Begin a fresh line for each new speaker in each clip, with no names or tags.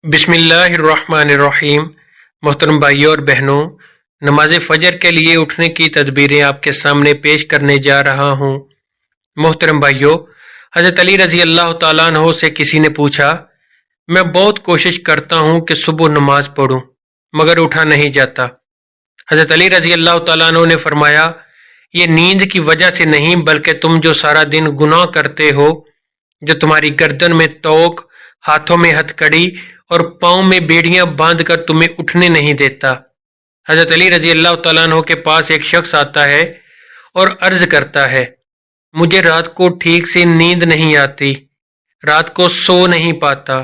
बिस्मिल्लाहिर्रहमानिर्रहीम। मोहतरम भाइयों और बहनों, नमाज फ़जर के लिए उठने की तदबीरें आपके सामने पेश करने जा रहा हूँ। मोहतरम भाइयों, हज़रत अली रज़ी अल्लाह तआला अन्हो से किसी ने पूछा, मैं बहुत कोशिश करता हूँ कि सुबह नमाज पढ़ूँ मगर उठा नहीं जाता। हज़रत अली रज़ी अल्लाह तआला अन्हो ने फरमाया, ये नींद की वजह से नहीं बल्कि तुम जो सारा दिन गुनाह करते हो, जो तुम्हारी गर्दन में तोक, हाथों में हथकड़ी और पाँव में बेड़ियां बांधकर तुम्हें उठने नहीं देता। हज़रत अली रज़ी अल्लाह तआला अन्हो के पास एक शख्स आता है और अर्ज करता है, मुझे रात को ठीक से नींद नहीं आती, रात को सो नहीं पाता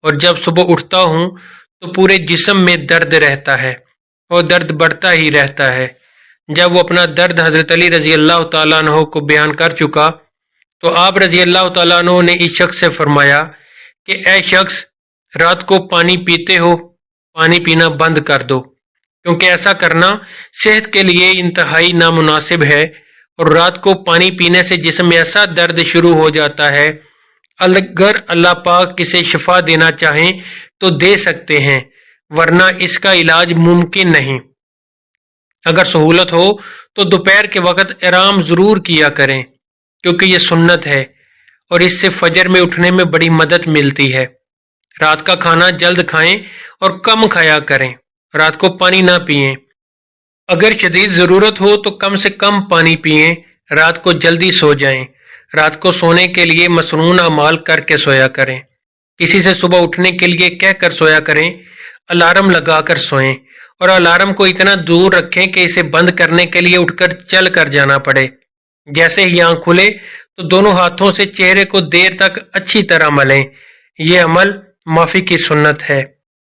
और जब सुबह उठता हूँ तो पूरे जिस्म में दर्द रहता है और दर्द बढ़ता ही रहता है। जब वो अपना दर्द हज़रत अली रज़ी अल्लाह तआला अन्हो को बयान कर चुका तो आप रज़ी अल्लाह तआला अन्हो ने इस शख्स से फरमाया कि ऐ शख्स, रात को पानी पीते हो, पानी पीना बंद कर दो, क्योंकि ऐसा करना सेहत के लिए इंतहाई नामुनासिब है और रात को पानी पीने से जिस्म में ऐसा दर्द शुरू हो जाता है, अगर अल्लाह पाक किसे शिफा देना चाहें तो दे सकते हैं, वरना इसका इलाज मुमकिन नहीं। अगर सहूलत हो तो दोपहर के वक्त आराम ज़रूर किया करें, क्योंकि ये सुन्नत है और इससे फजर में उठने में बड़ी मदद मिलती है। रात का खाना जल्द खाएं और कम खाया करें। रात को पानी ना पिएं। अगर शदीद ज़रूरत हो तो कम से कम पानी पिएं। रात को जल्दी सो जाएं। रात को सोने के लिए मसनून अमाल करके सोया करें। किसी से सुबह उठने के लिए कहकर सोया करें। अलार्म लगाकर सोएं और अलार्म को इतना दूर रखें कि इसे बंद करने के लिए उठकर चल कर जाना पड़े। जैसे ही आँख खुले तो दोनों हाथों से चेहरे को देर तक अच्छी तरह मलें। यह अमल माफ़ी की सुन्नत है।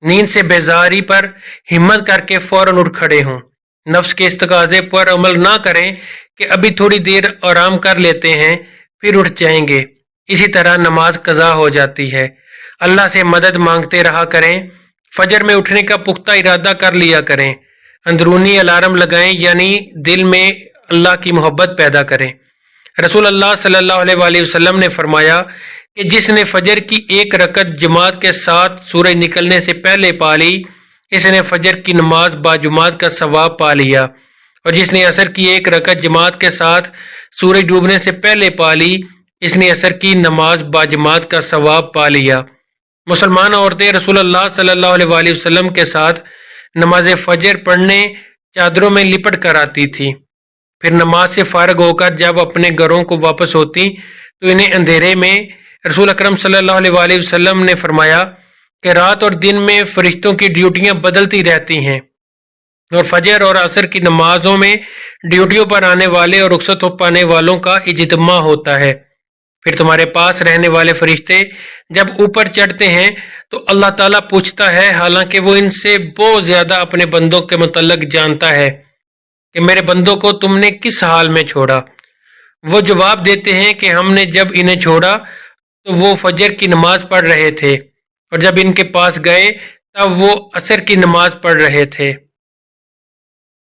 नींद से बेजारी पर हिम्मत करके फौरन उठ खड़े हों। नफ्स के इस्तकाजे पर अमल ना करें कि अभी थोड़ी देर आराम कर लेते हैं फिर उठ जाएंगे। इसी तरह नमाज कज़ा हो जाती है। अल्लाह से मदद मांगते रहा करें। फजर में उठने का पुख्ता इरादा कर लिया करें। अंदरूनी अलार्म लगाएं, यानी दिल में अल्लाह की मोहब्बत पैदा करें। रसूल अल्लाह सल्लल्लाहु अलैहि वसल्लम ने फरमाया कि जिसने फजर की एक रकत जमात के साथ सूरज निकलने से पहले पा ली, इसने फजर की नमाज बाजुमात का सवाब पा लिया, और जिसने असर की एक रकत जमात के साथ सूरज डूबने से पहले पा ली, इसने असर की नमाज बाजुमात का सवाब पा लिया। मुसलमान औरतें रसूल अल्लाह सल्लल्लाहु अलैहि वसल्लम के साथ नमाज फजर पढ़ने चादरों में लिपट कर आती थी। फिर नमाज से फारग होकर जब अपने घरों को वापस होती तो इन्हें अंधेरे में रसूल अकरम सल्लल्लाहु अलैहि वसल्लम ने फरमाया कि रात और दिन में फरिश्तों की ड्यूटियां बदलती रहती हैं और फजर और असर की नमाजों में ड्यूटियों पर आने वाले और रुखसत पाने वालों का इज्तिमा होता है। फिर तुम्हारे पास रहने वाले फरिश्ते जब ऊपर चढ़ते हैं तो अल्लाह ताला पूछता है, हालांकि वो इनसे बहुत ज्यादा अपने बंदों के मुतल्लिक जानता है, कि मेरे बंदों को तुमने किस हाल में छोड़ा। वो जवाब देते हैं कि हमने जब इन्हें छोड़ा तो वो फजर की नमाज पढ़ रहे थे, और जब इनके पास गए तब वो असर की नमाज पढ़ रहे थे।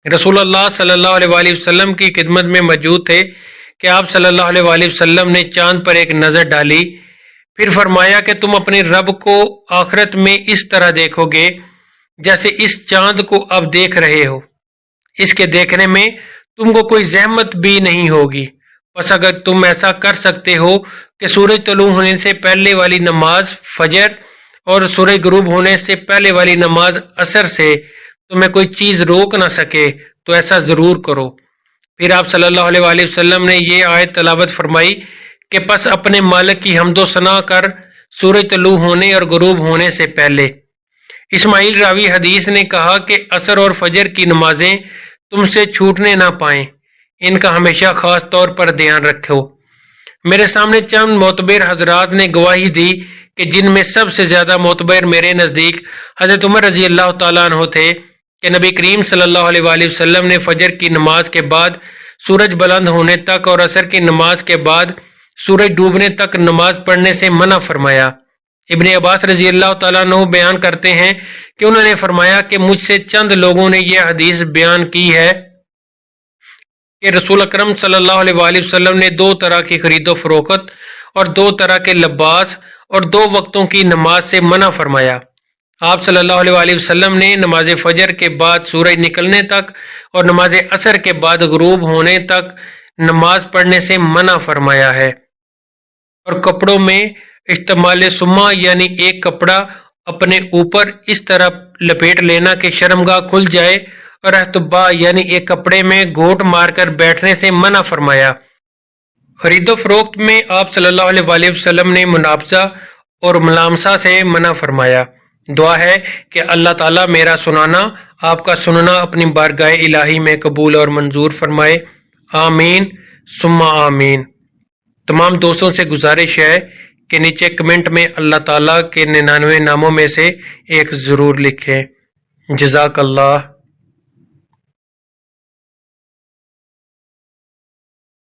रसूलुल्लाह सल्लल्लाहु अलैहि वसल्लम की खिदमत में मौजूद थे कि आप सल्लल्लाहु अलैहि वसल्लम ने चांद पर एक नज़र डाली, फिर फरमाया कि तुम अपने रब को आखिरत में इस तरह देखोगे जैसे इस चांद को अब देख रहे हो। इसके देखने में तुमको कोई जहमत भी नहीं होगी। बस अगर तुम ऐसा कर सकते हो कि सूरज तलू होने से पहले वाली नमाज फजर और सूरज गुरूब होने से पहले वाली नमाज असर से तुम्हें कोई चीज़ रोक ना सके तो ऐसा ज़रूर करो। फिर आप सल्लल्लाहु अलैहि वसल्लम ने ये आयत तलावत फरमाई कि बस अपने मालिक की हम्दो सना कर सूरज तलू होने और गुरूब होने से पहले। इस्माइल रावी हदीस ने कहा कि असर और फजर की नमाजें तुमसे छूटने ना पाएं, इनका हमेशा खास तौर पर ध्यान रखो। मेरे सामने चंद मोतबर हजरात ने गवाही दी कि जिनमें सबसे ज्यादा मोतबर मेरे नज़दीक हज़रत उमर रज़ी अल्लाह तआला अन्हु थे कि नबी करीम सल्लल्लाहु अलैहि वसल्लम ने फजर की नमाज के बाद सूरज बुलंद होने तक और असर की नमाज के बाद सूरज डूबने तक नमाज पढ़ने से मना फरमाया। इब्ने अब्बास रज़ी अल्लाह तआला अन्हु बयान करते हैं कि उन्होंने फरमाया कि मुझसे चंद लोगों ने यह हदीस बयान की है कि रसूल अकरम सल्लल्लाहु अलैहि वसल्लम ने दो तरह की खरीदो फरोख्त और दो तरह के लिबास और दो वक्तों की नमाज से मना फरमाया। آپ صلی اللہ علیہ وسلم نے نماز فجر کے بعد سورج نکلنے تک اور نماز عصر کے بعد غروب ہونے تک نماز پڑھنے سے منع فرمایا ہے، اور کپڑوں میں استعمال سما یعنی ایک کپڑا اپنے اوپر اس طرح لپیٹ لینا کہ شرمگاہ کھل جائے، اور احتبا یعنی ایک کپڑے میں گھونٹ مار کر بیٹھنے سے منع فرمایا۔ خرید و فروخت میں آپ صلی اللہ علیہ وسلم نے منابضہ اور ملامسہ سے منع فرمایا۔ دعا ہے کہ اللہ تعالیٰ میرا سنانا، آپ کا سننا اپنی بارگاہ الہی میں قبول اور منظور فرمائے، آمین ثم آمین۔ تمام دوستوں سے گزارش ہے کہ نیچے کمنٹ میں اللہ تعالیٰ کے 99 ناموں میں سے ایک ضرور لکھیں۔ جزاک اللہ۔